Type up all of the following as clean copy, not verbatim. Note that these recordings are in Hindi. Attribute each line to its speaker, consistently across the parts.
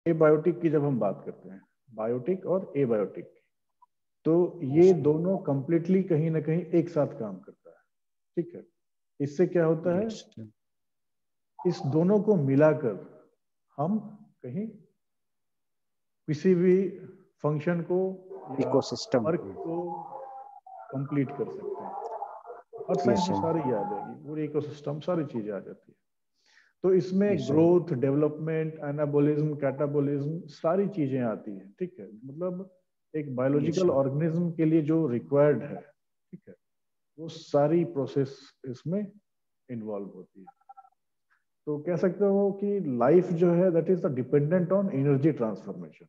Speaker 1: एबायोटिक की जब हम बात करते हैं, बायोटिक और एबायोटिक, तो ये दोनों कंप्लीटली कहीं ना कहीं एक साथ काम करता है, ठीक है। इससे क्या होता है, इस दोनों को मिलाकर हम कहीं किसी भी फंक्शन को या
Speaker 2: इकोसिस्टम
Speaker 1: वर्क को कंप्लीट कर सकते हैं। और साइंस में सारी आ जाएगी, पूरी इकोसिस्टम सारी चीजें आ जाती है। तो इसमें ग्रोथ, डेवलपमेंट, एनाबोलिज्म, कैटाबोलिज्म सारी चीजें आती हैं, ठीक है। मतलब एक बायोलॉजिकल ऑर्गेनिज्म के लिए जो रिक्वायर्ड है, ठीक है, वो सारी प्रोसेस इसमें इन्वॉल्व होती है। तो कह सकते हो कि लाइफ जो है that is the dependent on energy transformation.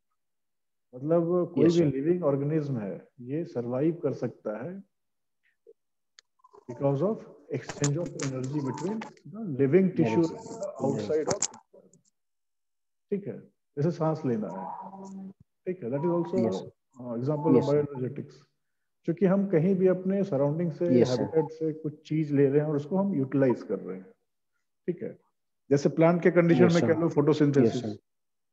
Speaker 1: मतलब कोई भी लिविंग ऑर्गेनिज्म है, ये सरवाइव कर सकता है because of exchange of energy between the living tissue outside of, ठीक है। जैसे सांस लेना है, ठीक है, that is also example of bioenergetics. क्योंकि हम कहीं भी अपने सराउंडिंग से, हैबिटेट से कुछ चीज ले रहे हैं और उसको हम यूटिलाइज कर रहे हैं, ठीक है। जैसे प्लांट के कंडीशन में कह लो फोटोसिंथेसिस,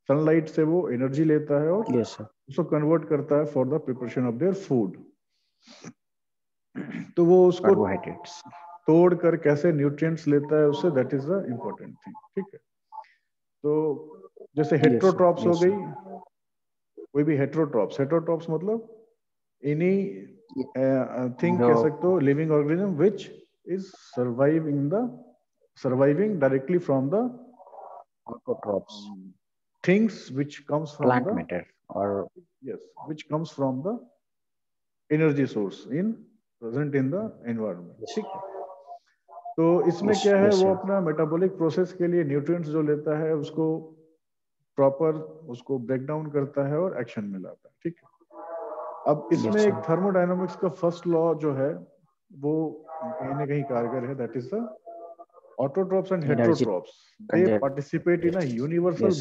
Speaker 1: सनलाइट से वो एनर्जी लेता है और उसको कन्वर्ट करता है for the preparation of their food. तो वो उसको तोड़ कर कैसे न्यूट्रिएंट्स लेता है उससे, that is the important thing, ठीक है। तो जैसे हेट्रोट्रॉप्स हो गई, कोई भी हेट्रोट्रॉप्स, हेट्रोट्रॉप्स मतलब एनी थिंग कह सकते हो, living organism which is surviving directly from the
Speaker 2: autotrophs,
Speaker 1: things which comes from
Speaker 2: plant
Speaker 1: the
Speaker 2: matter, or
Speaker 1: yes, which comes from the energy source in present in the environment, ठीक है। तो इसमें क्या है, वो अपना मेटाबॉलिक प्रोसेस के लिए न्यूट्रिएंट्स जो लेता है उसको प्रॉपर उसको ब्रेक डाउन करता है और एक्शन में लाता है, ठीक है। अब इसमें एक थर्मोडायनामिक्स का फर्स्ट लॉ जो है वो कहीं ना कहीं कारगर है, that is the autotrophs and heterotrophs, they participate in a universal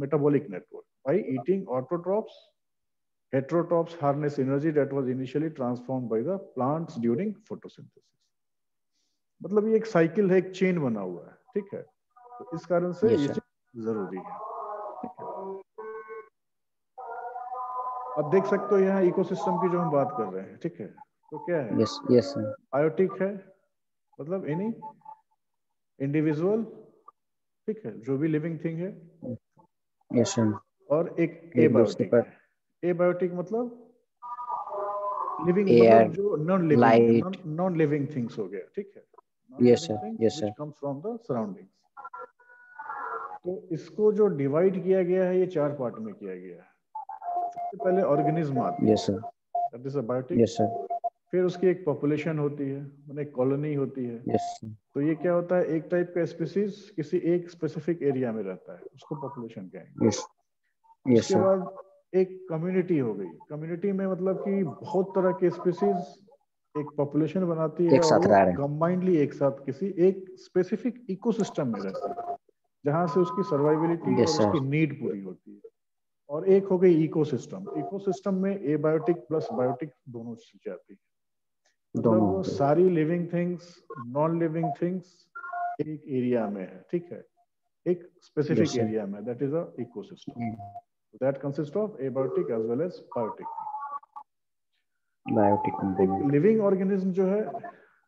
Speaker 1: metabolic network. By eating autotrophs, heterotrophs harness energy that was initially transformed by the plants during photosynthesis. मतलब ये एक साइकिल है, एक चेन बना हुआ है, ठीक है। तो इस कारण से ये चीज जरूरी है, ठीक है। अब देख सकते हो यहाँ इकोसिस्टम की जो हम बात कर रहे हैं, ठीक है, तो क्या है, बायोटिक है मतलब एनी इंडिविजुअल, ठीक है, जो भी लिविंग थिंग है, और एक एबायोटिक है। एबायोटिक मतलब लिविंग, मतलब जो non living, non living things हो गया, ठीक है, non living things which comes from the surroundings. तो इसको जो डिवाइड किया गया है ये चार पार्ट में किया गया है। सबसे पहले ऑर्गेनिज्म आती है, दैट इज अ बायोटिक। फिर उसकी एक पॉपुलेशन होती है, मतलब एक कॉलोनी होती है। तो ये क्या होता है, एक टाइप का स्पीसीज किसी एक स्पेसिफिक एरिया में रहता है, उसको पॉपुलेशन कहेंगे। उसके बाद एक कम्युनिटी हो गई, कम्युनिटी में मतलब कि बहुत तरह के स्पीसीज एक पॉपुलेशन बनाती है और वो कंबाइंडली एक साथ किसी एक स्पेसिफिक इकोसिस्टम में रहती है, जहां से उसकी सर्वाइविलिटी और उसकी नीड पूरी होती है। और एक हो गई इकोसिस्टम, इकोसिस्टम में एबायोटिक प्लस बायोटिक दोनों चीजें आती है। मतलब वो सारी living things, non living things एक एरिया में है, ठीक है, एक स्पेसिफिक एरिया में, that is a ecosystem. That consists of abiotic as well as biotic. एक लिविंग ऑर्गेनिज्म जो है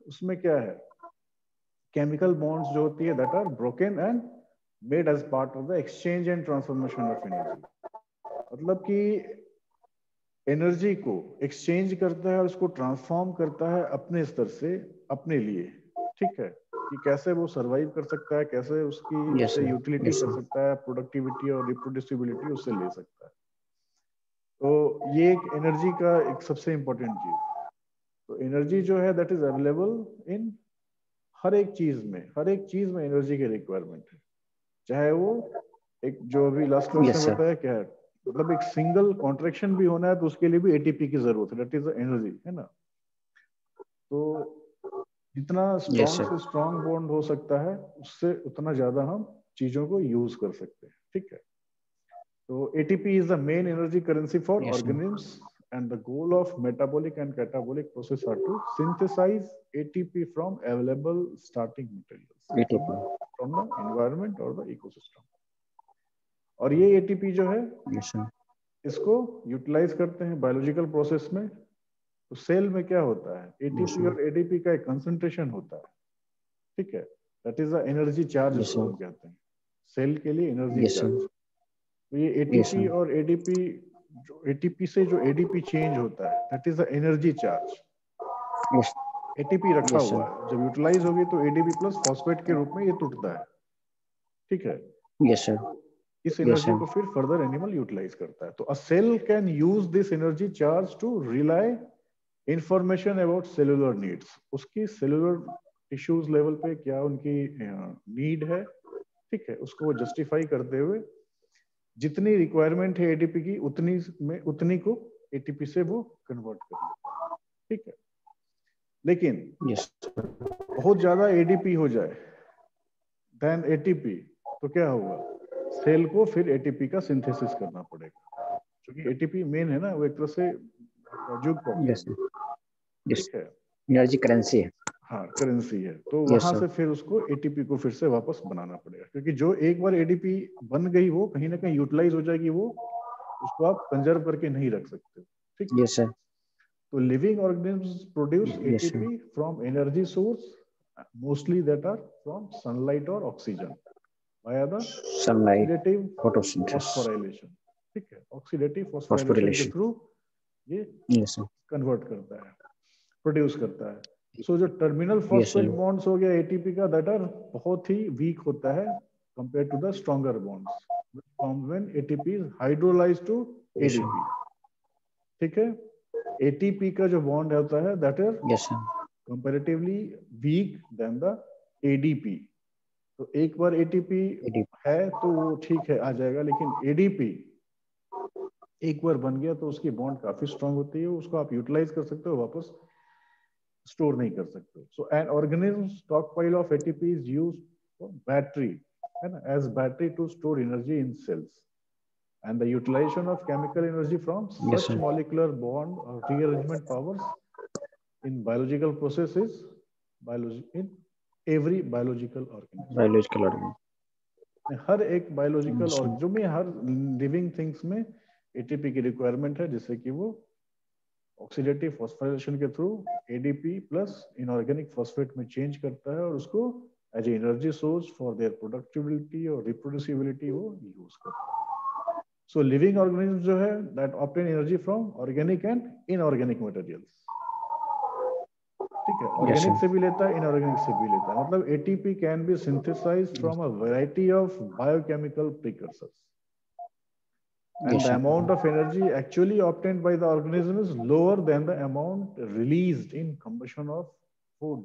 Speaker 1: उसमें क्या है, केमिकल बॉन्ड्स जो होती है that are broken and made as part of the exchange and transformation of energy. मतलब कि एनर्जी को एक्सचेंज करता है और उसको ट्रांसफॉर्म करता है अपने स्तर से अपने लिए, ठीक है, कि कैसे वो सरवाइव कर सकता है, कैसे उसकी उससे यूटिलिटी कर सकता है, प्रोडक्टिविटी और रिप्रोड्यूसिबिलिटी उससे ले सकता है। तो ये एक एनर्जी का एक सबसे इंपॉर्टेंट चीज। तो एनर्जी जो है दैट इज अवेलेबल इन हर एक चीज में, हर एक चीज में एनर्जी की रिक्वायरमेंट है। चाहे वो एक जो अभी लास्ट क्लास में बताया क्या है, मतलब एक सिंगल कॉन्ट्रैक्शन भी होना है तो उसके लिए भी एटीपी की जरूरत है, दैट इज एनर्जी, है ना। तो जितना स्ट्रॉन्ग से स्ट्रॉन्ग बॉन्ड हो सकता है उससे उतना ज्यादा हम चीजों को यूज कर सकते हैं, ठीक है। So ATP is the main energy currency for organisms, and the goal of metabolic and catabolic process are to synthesize ATP from available starting materials from the environment or the ecosystem. और ये एटीपी जो है
Speaker 2: Yes, sir.
Speaker 1: इसको यूटिलाइज करते हैं बायोलॉजिकल प्रोसेस में। तो सेल में क्या होता है, एटीपी और एडीपी का एक कंसंट्रेशन होता है, ठीक है, that is the energy charge,
Speaker 2: Yes,
Speaker 1: इसको
Speaker 2: sir.
Speaker 1: हम कहते हैं सेल के लिए एनर्जी
Speaker 2: Yes,
Speaker 1: चार्ज।
Speaker 2: sir.
Speaker 1: तो ये
Speaker 2: Yes,
Speaker 1: एटीपी
Speaker 2: sir.
Speaker 1: और एडीपी, जो एटीपी से जो एडीपी चेंज होता है that is the energy charge.
Speaker 2: Yes,
Speaker 1: ATP रखा
Speaker 2: yes,
Speaker 1: हुआ
Speaker 2: sir.
Speaker 1: है, जब यूटिलाइज होगी तो एडीपी प्लस फॉस्फेट के रूप में ये टूटता है, ठीक है।
Speaker 2: Yes, sir.
Speaker 1: इस
Speaker 2: Yes,
Speaker 1: एनर्जी
Speaker 2: sir.
Speaker 1: को फिर फर्दर एनिमल यूटिलाइज करता है। तो a cell can use this energy charge to relay information about cellular needs. उसकी सेलुलर टिश्यूज लेवल पे क्या उनकी नीड है, ठीक है, उसको वो जस्टिफाई करते हुए जितनी रिक्वायरमेंट है एटीपी की उतनी में उतनी को एटीपी से वो कन्वर्ट कर लेता है, ठीक है। लेकिन
Speaker 2: Yes, sir.
Speaker 1: बहुत ज्यादा एडीपी हो जाए देन एटीपी तो क्या होगा, सेल को फिर एटीपी का सिंथेसिस करना पड़ेगा, क्योंकि एटीपी मेन है ना, वो एक तरह से जुग
Speaker 2: Yes,
Speaker 1: प्रॉब्लम,
Speaker 2: sir. Yes.
Speaker 1: ठीक है,
Speaker 2: Energy currency है.
Speaker 1: हाँ करेंसी है। तो
Speaker 2: Yes,
Speaker 1: वहां
Speaker 2: sir.
Speaker 1: से फिर उसको एटीपी को फिर से वापस बनाना पड़ेगा, क्योंकि जो एक बार एडीपी बन गई वो कहीं ना कहीं यूटिलाइज हो जाएगी, वो उसको आप कंजर्व करके नहीं रख सकते, ठीक है।
Speaker 2: Yes, sir.
Speaker 1: तो living organisms produce
Speaker 2: Yes, sir.
Speaker 1: ATP from energy source, mostly that are from sunlight और oxygen via the
Speaker 2: Sunlight,
Speaker 1: oxidative
Speaker 2: photosynthesis,
Speaker 1: phosphorylation, ठीक है, ऑक्सीडेटिव फॉस्फोराइलेशन के
Speaker 2: phosphorylation.
Speaker 1: थ्रू ये
Speaker 2: Yes, sir.
Speaker 1: कन्वर्ट करता है, प्रोड्यूस करता है। सो जो terminal
Speaker 2: Yes,
Speaker 1: phosphate
Speaker 2: sir.
Speaker 1: Bonds हो गया एटीपी का, दैट आर बहुत ही वीक होता है compare to the stronger bonds form when ATP is hydrolysed to
Speaker 2: Yes, sir.
Speaker 1: ADP, ठीक है। एटीपी का जो बॉन्ड होता है that is
Speaker 2: Yes, sir.
Speaker 1: Comparatively weak than the ADP. तो एक बार एटीपी
Speaker 2: ADP.
Speaker 1: है तो वो ठीक है आ जाएगा, लेकिन एडीपी एक बार बन गया तो उसकी बॉन्ड काफी स्ट्रांग होती है, उसको आप यूटिलाइज कर सकते हो, वापस स्टोर नहीं कर सकते। So an organism stockpile of ATP is used for battery, है ना, as battery to store energy in cells, and the utilization of chemical energy from
Speaker 2: Yes,
Speaker 1: such
Speaker 2: sir.
Speaker 1: molecular bond or rearrangement powers in biological processes, in every biological organism।
Speaker 2: Biological organism.
Speaker 1: हर एक बायोलॉजिकल
Speaker 2: Yes,
Speaker 1: और
Speaker 2: sir.
Speaker 1: जो में हर लिविंग थिंग्स में एटीपी की रिक्वायरमेंट है, जिससे कि वो ऑक्सीडेटिव फॉस्फोराइलेशन के through ADP plus inorganic phosphate में चेंज करता है और उसको as energy source for their productivity और रिप्रोड्यूसिबिलिटी वो यूज करता है। सो लिविंग ऑर्गेनिज्म जो है that obtain energy from organic and inorganic materials, ठीक है,
Speaker 2: Yes,
Speaker 1: ऑर्गेनिक
Speaker 2: sir.
Speaker 1: से भी लेता है इनऑर्गेनिक से भी लेता है। मतलब ATP can be synthesised from a variety of biochemical precursors and
Speaker 2: Yes,
Speaker 1: the
Speaker 2: sir.
Speaker 1: amount of energy actually obtained by the organism is lower than the amount released in combustion of food.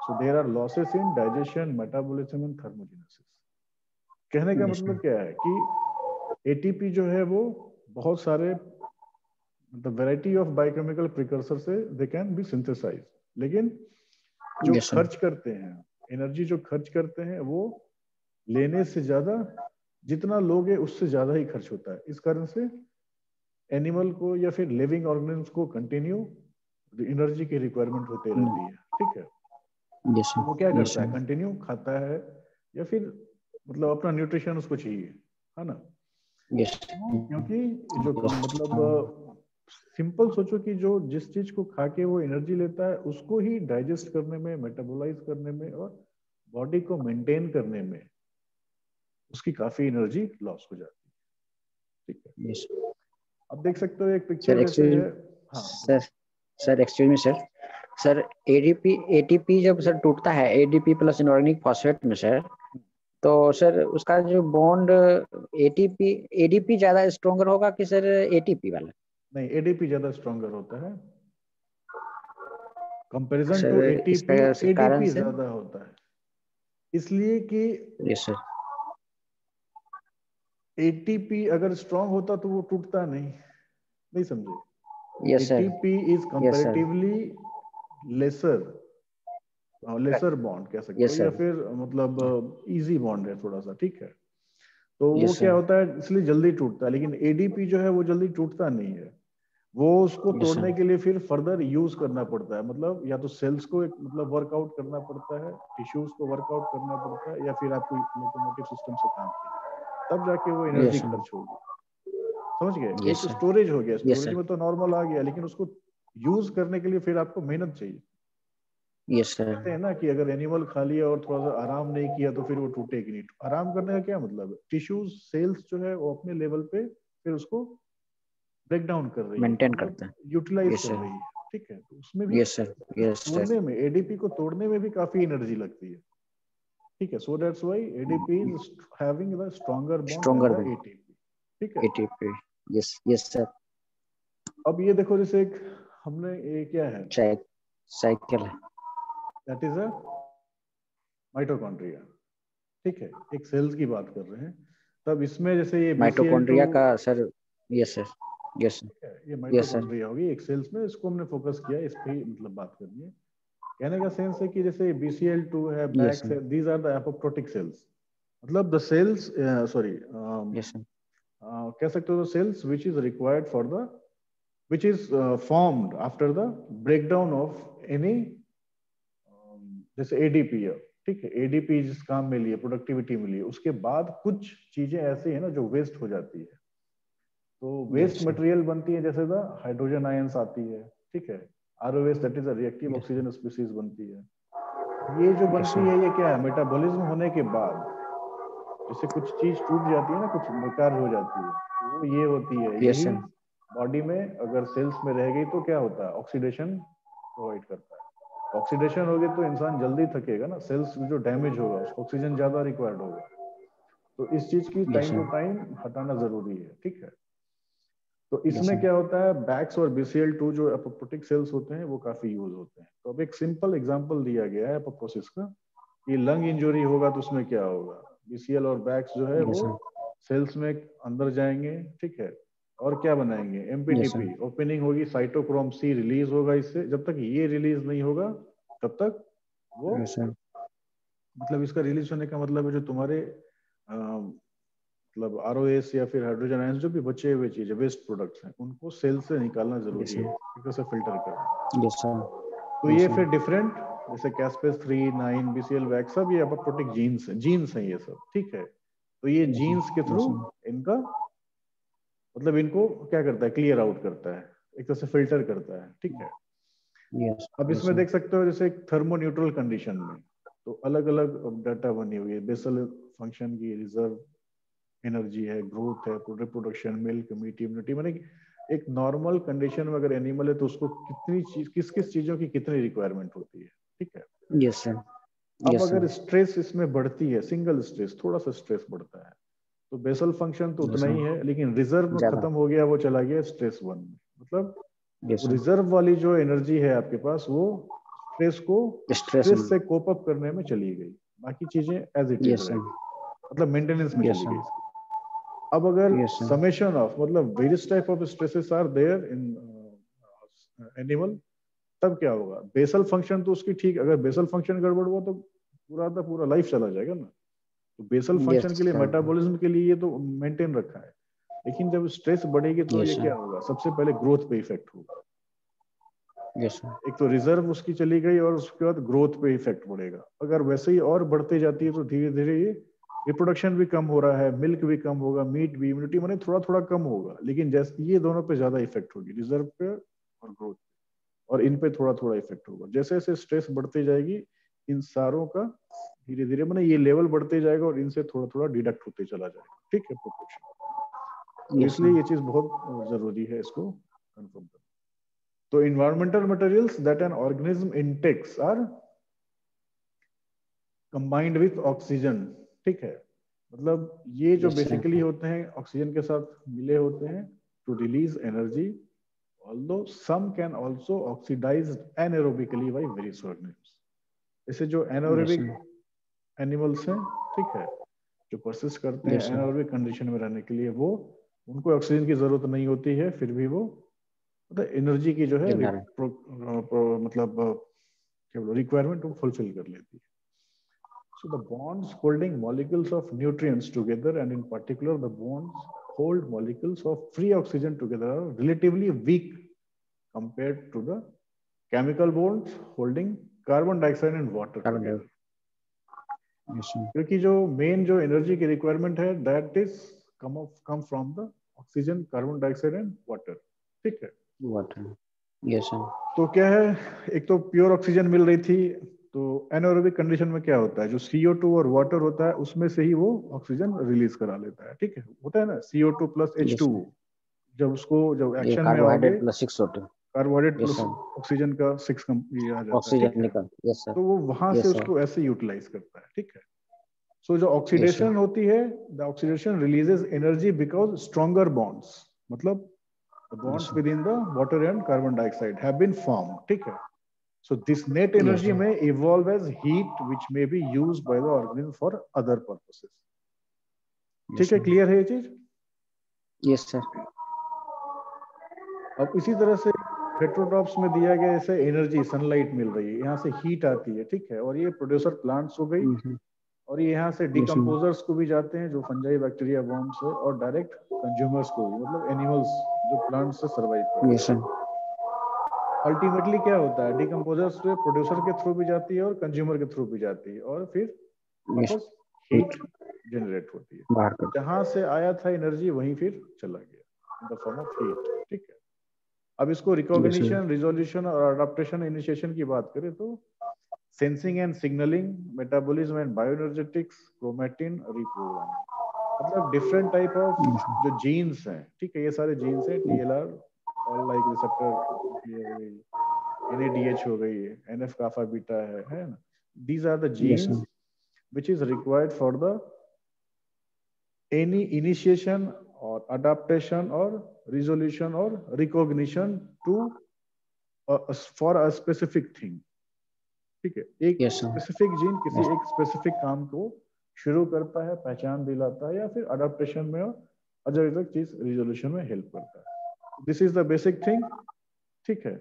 Speaker 1: So there are losses in digestion, metabolism and thermogenesis। कहने का
Speaker 2: Yes, sir.
Speaker 1: मतलब क्या है कि एटीपी जो है वो बहुत सारे मतलब वैरायटी ऑफ बायोकेमिकल प्रिकर्सर से दे कैन बी सिंथेसाइज, लेकिन जो
Speaker 2: Yes, sir.
Speaker 1: खर्च करते हैं एनर्जी, जो खर्च करते हैं वो लेने से ज्यादा, जितना लोगे उससे ज्यादा ही खर्च होता है। इस कारण से एनिमल को या फिर लिविंग ऑर्गेनिम्स को कंटिन्यू एनर्जी की रिक्वायरमेंट होते रहती है, ठीक है।
Speaker 2: Yes,
Speaker 1: तो
Speaker 2: sir.
Speaker 1: वो क्या
Speaker 2: Yes,
Speaker 1: करता
Speaker 2: sir.
Speaker 1: है, कंटिन्यू खाता है या फिर मतलब अपना न्यूट्रिशन उसको चाहिए, है ना।
Speaker 2: Yes.
Speaker 1: क्योंकि जो
Speaker 2: Yes.
Speaker 1: मतलब सिंपल सोचो कि जो जिस चीज को खा के वो एनर्जी लेता है उसको ही डाइजेस्ट करने में, मेटाबोलाइज करने में और बॉडी को मेंटेन करने में उसकी काफी एनर्जी लॉस हो जाती है, ठीक है।
Speaker 2: Yes.
Speaker 1: अब देख सकते हो एक
Speaker 2: Sir,
Speaker 1: पिक्चर जैसे
Speaker 2: excuse
Speaker 1: है,
Speaker 2: me.
Speaker 1: हाँ
Speaker 2: Sir, sir, excuse me, sir. Sir ADP ATP जब सर टूटता है एडीपी प्लस इनऑर्गेनिक फॉस्फेट में सर, तो सर उसका जो बॉन्ड एटीपी एडीपी ज्यादा स्ट्रॉन्गर होगा कि सर एटीपी वाला?
Speaker 1: नहीं, एडीपी ज्यादा स्ट्रॉन्गर होता है कंपैरिजन टू
Speaker 2: सर
Speaker 1: एटीपी।
Speaker 2: इसका कारण
Speaker 1: एडीपी
Speaker 2: से?
Speaker 1: ज्यादा होता है इसलिए कि
Speaker 2: यस सर।
Speaker 1: एटीपी अगर स्ट्रांग होता तो वो टूटता नहीं समझे।
Speaker 2: Yes sir.
Speaker 1: ATP is
Speaker 2: yes sir.
Speaker 1: Comparatively lesser, lesser bond कह सकते हो,
Speaker 2: यस
Speaker 1: या
Speaker 2: सर।
Speaker 1: फिर मतलब इजी बॉन्ड है थोड़ा सा, ठीक है। तो वो
Speaker 2: यस
Speaker 1: क्या
Speaker 2: सर।
Speaker 1: होता है इसलिए जल्दी टूटता है, लेकिन एडीपी जो है वो जल्दी टूटता नहीं है। वो उसको
Speaker 2: यस
Speaker 1: तोड़ने
Speaker 2: सर।
Speaker 1: के लिए फिर फर्दर यूज करना पड़ता है, मतलब या तो सेल्स को एक मतलब वर्कआउट करना पड़ता है, टिश्यूज को वर्कआउट करना पड़ता है, या फिर आपको लोकोमोटिव सिस्टम से काम चाहिए, तब जाके वो एनर्जी खर्च होगी। समझ गए? एक स्टोरेज हो गया, स्टोरेज में तो नॉर्मल आ गया, लेकिन उसको यूज करने के लिए फिर आपको मेहनत चाहिए।
Speaker 2: Yes sir.
Speaker 1: कहते हैं ना कि अगर एनिमल खा लिया और थोड़ा सा आराम नहीं किया तो फिर वो टूटेगी नहीं। आराम करने का क्या मतलब है? टिश्यूज सेल्स जो है वो अपने लेवल पे फिर उसको ब्रेक डाउन कर रही है,
Speaker 2: मेंटेन
Speaker 1: मतलब
Speaker 2: करता है,
Speaker 1: यूटिलाइज कर रही है। ठीक है, तो उसमें भी
Speaker 2: यस सर, यस सर,
Speaker 1: तोड़ने में, एडीपी को तोड़ने में भी काफी एनर्जी लगती है। ठीक है, so that's why ADP is having the stronger bond than
Speaker 2: stronger
Speaker 1: the
Speaker 2: bond,
Speaker 1: ATP. ठीक है,
Speaker 2: एटीपी, यस यस सर।
Speaker 1: अब ये देखो, जैसे एक हमने ये क्या है,
Speaker 2: साइकिल है,
Speaker 1: दैट इज अ माइटोकॉन्ड्रिया। ठीक है, एक सेल्स की बात कर रहे हैं। तब इसमें जैसे ये BCL2,
Speaker 2: माइटोकॉन्ड्रिया का सर, यस सर, यस
Speaker 1: ये
Speaker 2: यस सर,
Speaker 1: माइटोकॉन्ड्रिया होगी एक सेल्स में, इसको हमने फोकस किया, इस पे ही मतलब बात करनी है। कहने का सेंस है कि जैसे BCL2 है,
Speaker 2: यस
Speaker 1: बैक्स है, these are the apoptotic cells. मतलब the cells, sorry,
Speaker 2: yes sir,
Speaker 1: कह सकते हो cells which is required for the, which is formed after the breakdown of any, जैसे एडीपी है। ठीक है, एडीपी जिस काम में लिए, प्रोडक्टिविटी में लिए, उसके बाद कुछ चीजें ऐसी है ना जो वेस्ट हो जाती है। तो वेस्ट मटेरियल बनती है, जैसे द हाइड्रोजन आयंस आती है। ठीक है, ROS that is a reactive oxygen species बनती है। ये जो बनती है, ये क्या है, मेटाबॉलिज्म होने के बाद जैसे कुछ चीज टूट जाती है ना, कुछ बेकार हो जाती है, तो वो ये होती है।
Speaker 2: यस
Speaker 1: यही
Speaker 2: सर,
Speaker 1: बॉडी में अगर सेल्स में रह गई तो क्या होता है, ऑक्सीडेशन प्रोवाइड करता है। ऑक्सीडेशन होगी तो इंसान जल्दी थकेगा ना, सेल्स जो डैमेज होगा उसको ऑक्सीजन ज्यादा रिक्वायर्ड होगा। तो इस चीज की टाइम टू टाइम हटाना जरूरी है। ठीक है, तो इसमें क्या होता है, बैक्स और BCL2 जो एपोप्टोटिक सेल्स होते हैं वो काफी यूज होते हैं। तो अब एक सिंपल एग्जांपल दिया गया है एपोप्टोसिस का, कि लंग इंजरी होगा तो उसमें क्या होगा, BCL और बैक्स जो है वो सेल्स में अंदर जाएंगे। ठीक है, और क्या बनाएंगे, MPTP, ओपनिंग होगी, साइटोक्रोम C रिलीज होगा इससे। जब तक ये रिलीज नहीं होगा तब तक वो, मतलब इसका रिलीज होने का मतलब है जो तुम्हारे मतलब ROS या फिर हाइड्रोजन आयंस जो भी बचे हुए चीजें, वेस्ट प्रोडक्ट्स हैं, उनको सेल से निकालना जरूरी है, एक तरह से फिल्टर करना।
Speaker 2: यस सर,
Speaker 1: तो ये फिर डिफरेंट, जैसे कैस्पेस 3, 9, BCL वैक्स, सब ये एपोप्टोटिक जीन्स हैं ये सब। ठीक है, तो ये जीन्स के थ्रू इनका मतलब इनको क्या करता है, क्लियर आउट करता है, एक तरह से फिल्टर करता है। ठीक है, अब इसमें देख सकते हो जैसे थर्मो न्यूट्रल कंडीशन में तो अलग अलग डाटा बनी हुई है। बेसल फंक्शन की, रिजर्व एनर्जी है, ग्रोथ है, रिप्रोडक्शन, मिल्क, मीट, इम्यूनिटी। माने एक नॉर्मल कंडीशन में अगर एनिमल है तो उसको कितनी चीज, किस किस चीजों की कितनी रिक्वायरमेंट होती है। ठीक है,
Speaker 2: यस सर,
Speaker 1: अब अगर स्ट्रेस इसमें बढ़ती है, सिंगल स्ट्रेस, थोड़ा सा स्ट्रेस बढ़ता है, तो बेसल फंक्शन तो उतना ही है, लेकिन रिजर्व में खत्म हो गया, वो चला गया स्ट्रेस 1 में। मतलब रिजर्व वाली जो एनर्जी है आपके पास, वो स्ट्रेस से कोप अप करने में चली गई, बाकी चीजें एज इट इज रह गई, मतलब मेंटेनेंस में चली गई। अब अगर समेशन ऑफ, मतलब various type of stresses are there in animal, तब क्या होगा, बेसल फंक्शन तो उसकी ठीक, अगर बेसल फंक्शन गड़बड़ हुआ तो पूरा का पूरा लाइफ चला जाएगा ना। तो बेसल फंक्शन के लिए, मेटाबॉलिज्म के लिए ये तो मेंटेन रखा है, लेकिन जब स्ट्रेस बढ़ेगी तो ये क्या होगा, सबसे पहले ग्रोथ पे इफेक्ट होगा। एक तो रिजर्व उसकी चली गई और उसके बाद ग्रोथ पे इफेक्ट पड़ेगा। अगर वैसे ही और बढ़ते जाती है तो धीरे धीरे ये रिप्रोडक्शन भी कम हो रहा है, मिल्क भी कम होगा, मीट भी, इम्यूनिटी माने थोड़ा थोड़ा कम होगा, लेकिन जैसे ये दोनों पे ज्यादा इफेक्ट होगी, रिजर्व पे और ग्रोथ, और इन पे थोड़ा थोड़ा इफेक्ट होगा। जैसे जैसे स्ट्रेस बढ़ती जाएगी, इन सारों का धीरे धीरे माने ये लेवल बढ़ते जाएगा और इनसे थोड़ा थोड़ा डिडक्ट होते चला जाएगा। ठीक है, प्रोपोर्शन। तो इसलिए ये चीज बहुत जरूरी है इसको कंफर्म करना। तो environmental materials that an organism intakes are combined with oxygen। ठीक है, मतलब ये जो बेसिकली होते हैं ऑक्सीजन के साथ मिले होते हैं to release energy, although some can also oxidize anaerobically by various organisms। जैसे जो एनारोबिक एनिमल्स हैं, ठीक है, जो परसिस्ट करते हैं एनारोबिक कंडीशन में रहने के लिए, वो उनको ऑक्सीजन की जरूरत नहीं होती है, फिर भी वो मतलब एनर्जी की जो है मतलब क्या बोलो, रिक्वायरमेंट वो फुलफिल कर लेती है। So the bonds holding molecules of nutrients together, and in particular the bonds hold molecules of free oxygen together, are relatively weak compared to the chemical bonds holding carbon dioxide and water together।
Speaker 2: Yes, sir.
Speaker 1: क्योंकि जो मेन जो एनर्जी की रिक्वायरमेंट है that is come from the oxygen, carbon dioxide and water, ठीक है।
Speaker 2: Water. Yes, sir.
Speaker 1: तो क्या है, एक तो प्योर ऑक्सीजन मिल रही थी, तो एनारोबिक कंडीशन में क्या होता है, जो CO2 और वाटर होता है उसमें से ही वो ऑक्सीजन रिलीज करा लेता है, ठीक है। होता है ना CO2 plus
Speaker 2: Yes,
Speaker 1: H2O,
Speaker 2: sir.
Speaker 1: जब
Speaker 2: ये
Speaker 1: एक्शन में आओगे
Speaker 2: carbohydrate plus 6O2.
Speaker 1: Carbohydrate
Speaker 2: Yes,
Speaker 1: plus
Speaker 2: sir.
Speaker 1: Oxygen का 6 ये आ जाता है, ठीक
Speaker 2: ऑक्सीजन
Speaker 1: है।
Speaker 2: निकल. Yes, sir.
Speaker 1: तो वो वहां से
Speaker 2: Yes, sir.
Speaker 1: उसको ऐसे यूटिलाइज करता है, ठीक है। सो जो
Speaker 2: Yes, sir.
Speaker 1: ऑक्सीडेशन होती है, the oxidation releases energy because stronger bonds, मतलब the
Speaker 2: Yes,
Speaker 1: bonds
Speaker 2: sir.
Speaker 1: within the water and carbon dioxide have been formed, ठीक है। so this net
Speaker 2: Yes,
Speaker 1: energy
Speaker 2: sir.
Speaker 1: may evolve as heat which may be used by the organism for other purposes,
Speaker 2: Yes,
Speaker 1: ठीक है।
Speaker 2: sir.
Speaker 1: क्लियर है ये चीज?
Speaker 2: Yes, sir.
Speaker 1: अब इसी तरह से हेट्रोट्रॉप्स में दिया गया जैसे एनर्जी सनलाइट मिल रही है, यहाँ से हीट आती है, ठीक है। और ये प्रोड्यूसर प्लांट्स हो गई,
Speaker 2: Mhm.
Speaker 1: और ये यहाँ से
Speaker 2: Yes, sir.
Speaker 1: डिकम्पोजर्स को भी जाते हैं जो फंजाई बैक्टीरिया वर्म्स है, और डायरेक्ट कंज्यूमर्स को भी, मतलब एनिमल्स जो प्लांट से सर्वाइव करते
Speaker 2: Yes,
Speaker 1: हैं।
Speaker 2: sir.
Speaker 1: अल्टीमेटली क्या होता है, डिकम्पोजर्स से प्रोड्यूसर के थ्रू भी जाती है और कंज्यूमर के थ्रू भी जाती है, और फिर
Speaker 2: Yes.
Speaker 1: वापस हीट जनरेट होती है।
Speaker 2: बाहर कर.
Speaker 1: जहां से आया था एनर्जी वहीं फिर चला गया in the form of heat, ठीक है। अब इसको
Speaker 2: Yes, sir.
Speaker 1: रिकॉग्निशन, रिजोल्यूशन और अडाप्टेशन इनिशिएशन की बात करें तो sensing and signalling, metabolism and bioenergetics, chromatin reprogramming, मतलब different type of
Speaker 2: Yes, sir.
Speaker 1: जो जीन्स हैं, ठीक है। ये सारे जीन्स हैं, TLR ऑल लाइक रिसेप्टर हो गई, NADH हो गई, NF काफा बीटा है ना। These are the
Speaker 2: Yes, sir.
Speaker 1: genes which is required for the any initiation or adaptation or resolution or recognition to for a specific thing, ठीक है। एक
Speaker 2: Yes, sir.
Speaker 1: स्पेसिफिक जीन किसी
Speaker 2: Yes.
Speaker 1: एक स्पेसिफिक काम को शुरू करता है, पहचान दिलाता है, या फिर अडाप्टेशन में और अदर चीज रिजोल्यूशन में हेल्प करता है। This is the basic thing, ठीक है।